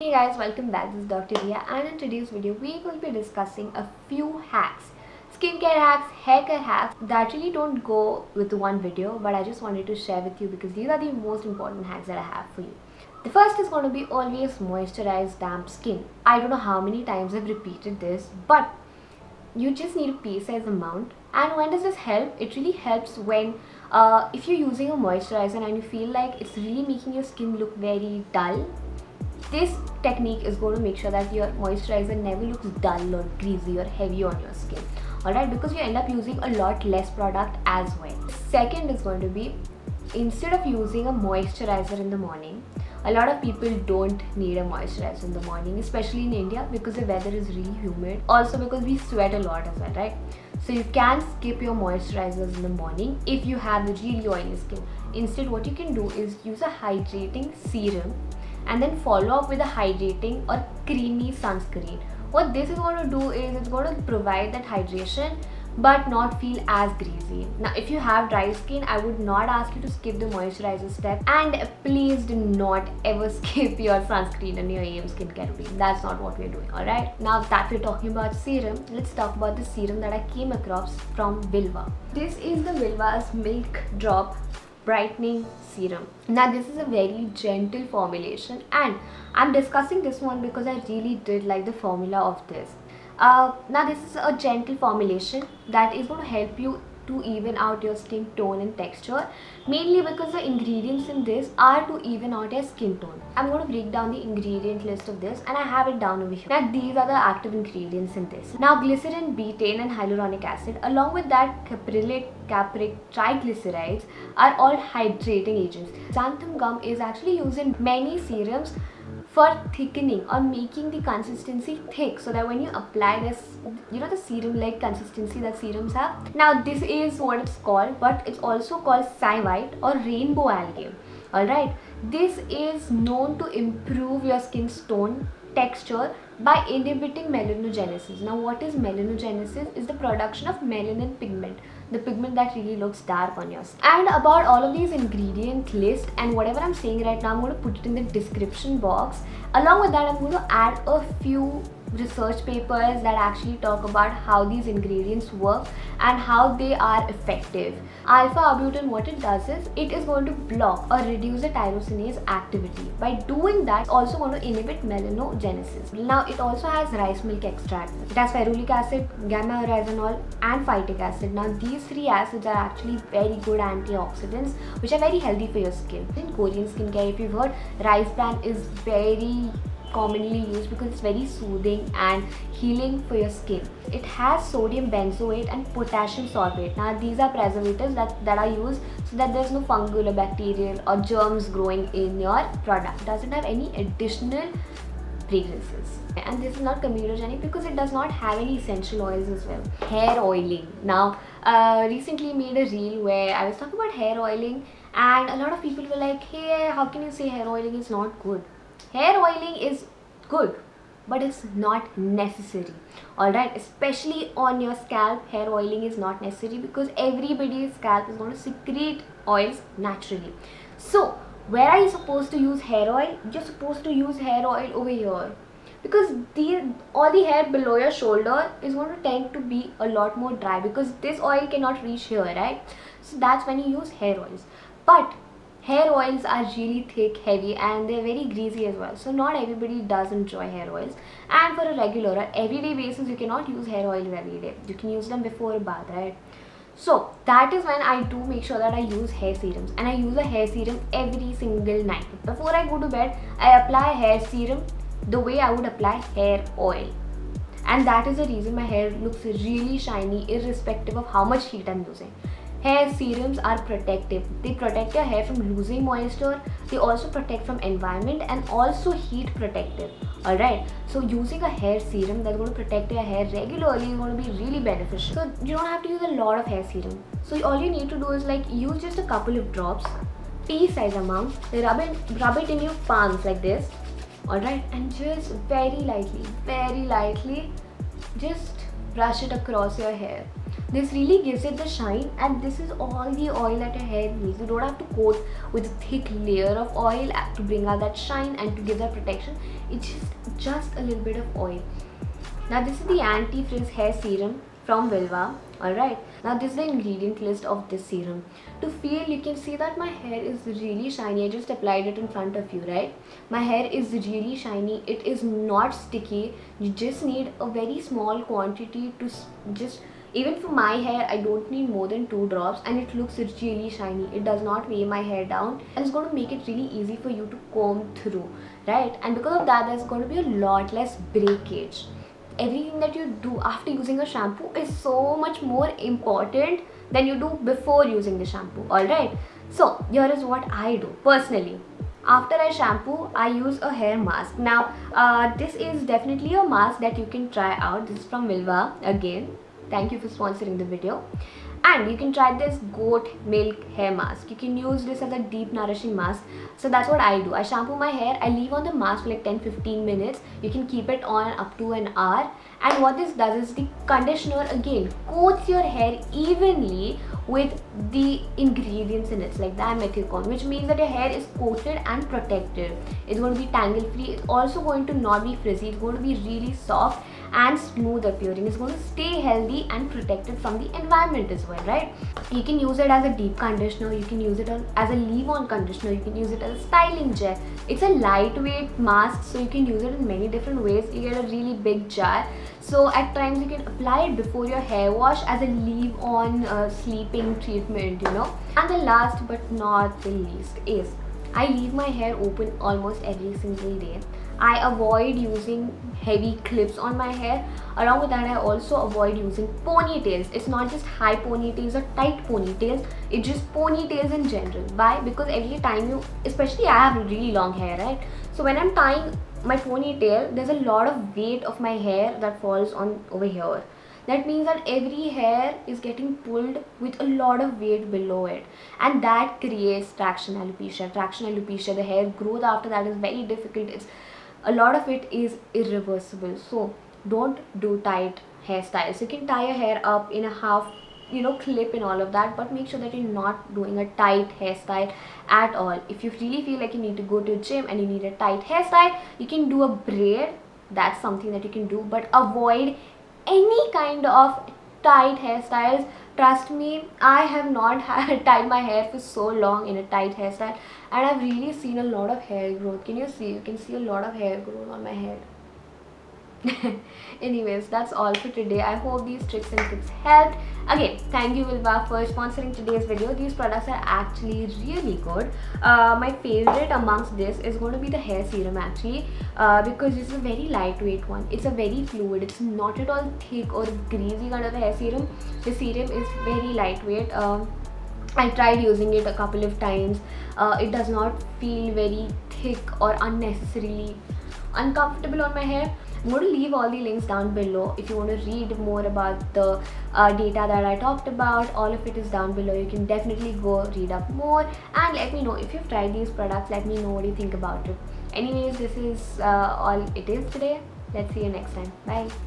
Hey guys, welcome back. This is Dr. Riya, and in today's video we will be discussing a few hacks, skincare hacks, hair care hacks that really don't go with one video, but I just wanted to share with you because these are the most important hacks that I have for you. The first is going to be always moisturize damp skin. I don't know how many times I've repeated this, but you just need a pea-sized amount. And when does this help? It really helps when if you're using a moisturizer and you feel like it's really making your skin look very dull. This technique is going to make sure that your moisturizer never looks dull or greasy or heavy on your skin. Alright, because you end up using a lot less product as well. Second is going to be, instead of using a moisturizer in the morning, a lot of people don't need a moisturizer in the morning, especially in India because the weather is really humid. Also because we sweat a lot as well, right? So you can skip your moisturizers in the morning if you have really oily skin. Instead, what you can do is use a hydrating serum and then follow up with a hydrating or creamy sunscreen. What this is going to do is it's going to provide that hydration but not feel as greasy. Now if you have dry skin, I would not ask you to skip the moisturizer step, and please do not ever skip your sunscreen and your AM skincare routine. That's not what we're doing. Alright, now that we're talking about serum, let's talk about the serum that I came across from Vilvah. This is the Vilvah's Milk Drop Brightening Serum. Now this is a very gentle formulation, and I'm discussing this one because I really did like the formula of this. Now this is a gentle formulation that is going to help you to even out your skin tone and texture, mainly because the ingredients in this are to even out your skin tone. I'm going to break down the ingredient list of this and I have it down over here. Now these are the active ingredients in this. Now glycerin, betaine and hyaluronic acid along with that caprylic, capric, triglycerides are all hydrating agents. Xanthan gum is actually used in many serums for thickening or making the consistency thick, so that when you apply this, you know, the serum like consistency that serums have. Now this is what it's called, but it's also called White or rainbow algae. Alright, this is known to improve your skin's tone, texture by inhibiting melanogenesis. Now what is melanogenesis? Is the production of melanin pigment, the pigment that really looks dark on your skin. And about all of these ingredient list and whatever I'm saying right now, I'm going to put it in the description box. Along with that, I'm going to add a few research papers that actually talk about how these ingredients work and how they are effective. Alpha arbutin, what it does is it is going to block or reduce the tyrosinase activity. By doing that, it's also going to inhibit melanogenesis. Now it also has rice milk extract. It has ferulic acid, gamma oryzanol and phytic acid. Now these three acids are actually very good antioxidants which are very healthy for your skin. In Korean skincare, if you've heard, rice bran is very commonly used because it's very soothing and healing for your skin. It has sodium benzoate and potassium sorbate. Now these are preservatives that are used so that there's no fungal or bacterial or germs growing in your product. It doesn't have any additional fragrances, and this is not comedogenic because it does not have any essential oils as well. Hair oiling. Now recently made a reel where I was talking about hair oiling, and a lot of people were like, hey, how can you say hair oiling is not good? Hair oiling is good, but it's not necessary. Alright, especially on your scalp, hair oiling is not necessary because everybody's scalp is going to secrete oils naturally. So where are you supposed to use hair oil? You're supposed to use hair oil over here, because all the hair below your shoulder is going to tend to be a lot more dry because this oil cannot reach here, right? So that's when you use hair oils. But hair oils are really thick, heavy, and they're very greasy as well. So not everybody does enjoy hair oils. And for a regular or everyday basis, you cannot use hair oils every day. You can use them before a bath, right? So that is when I do make sure that I use hair serums, and I use a hair serum every single night. Before I go to bed, I apply a hair serum the way I would apply hair oil. And that is the reason my hair looks really shiny irrespective of how much heat I'm using. Hair serums are protective. They protect your hair from losing moisture. They also protect from environment and also heat protective. Alright, so using a hair serum that's going to protect your hair regularly is going to be really beneficial. So you don't have to use a lot of hair serum. So all you need to do is like use just a couple of drops, pea-size amount, rub it in your palms like this. Alright, and just very lightly, just brush it across your hair. This really gives it the shine, and this is all the oil that your hair needs. You don't have to coat with a thick layer of oil to bring out that shine and to give that protection. It's just a little bit of oil. Now this is the anti-frizz hair serum from Vilvah. Alright, now this is the ingredient list of this serum. To feel, you can see that my hair is really shiny. I just applied it in front of you, right? My hair is really shiny. It is not sticky. You just need a very small quantity to just, even for my hair, I don't need more than 2 drops, and it looks really shiny. It does not weigh my hair down, and it's going to make it really easy for you to comb through, right? And because of that, there's going to be a lot less breakage. Everything that you do after using a shampoo is so much more important than you do before using the shampoo. Alright, so here is what I do personally. After I shampoo, I use a hair mask. Now this is definitely a mask that you can try out. This is from Vilvah again. Thank you for sponsoring the video. And you can try this goat milk hair mask. You can use this as a deep nourishing mask. So that's what I do. I shampoo my hair, I leave on the mask for like 10-15 minutes. You can keep it on up to an hour. And what this does is the conditioner again coats your hair evenly with the ingredients in it, like dimethicone, which means that your hair is coated and protected. It's going to be tangle free. It's also going to not be frizzy. It's going to be really soft and smooth appearing. It's going to stay healthy and protected from the environment as well, right? You can use it as a deep conditioner. You can use it as a leave-on conditioner. You can use it as a styling gel. It's a lightweight mask, so you can use it in many different ways. You get a really big jar, so at times you can apply it before your hair wash as a leave-on sleeping treatment, you know. And the last but not the least is I leave my hair open almost every single day. I avoid using heavy clips on my hair. Along with that, I also avoid using ponytails. It's not just high ponytails or tight ponytails, it's just ponytails in general. Why? Because every time you, especially I have really long hair, right? So when I'm tying my ponytail, there's a lot of weight of my hair that falls on over here. That means that every hair is getting pulled with a lot of weight below it, and that creates traction alopecia. Traction alopecia, the hair growth after that is very difficult. It's a lot of it is irreversible. So don't do tight hairstyles. You can tie your hair up in a half, you know, clip and all of that, but make sure that you're not doing a tight hairstyle at all. If you really feel like you need to go to a gym and you need a tight hairstyle, you can do a braid. That's something that you can do, but avoid any kind of tight hairstyles. Trust me, I have not tied my hair for so long in a tight hairstyle, and I've really seen a lot of hair growth. Can you see? You can see a lot of hair growth on my head. Anyways, that's all for today. I hope these tricks and tips helped. Again, thank you Vilvah for sponsoring today's video. These products are actually really good. My favorite amongst this is going to be the hair serum actually, because this is a very lightweight one. It's a very fluid. It's not at all thick or greasy kind of a hair serum. The serum is very lightweight. I tried using it a couple of times. It does not feel very thick or unnecessarily uncomfortable on my hair. I'm going to leave all the links down below. If you want to read more about the data that I talked about, all of it is down below. You can definitely go read up more, and let me know if you've tried these products. Let me know what you think about it. Anyways, this is all it is today. Let's see you next time. Bye.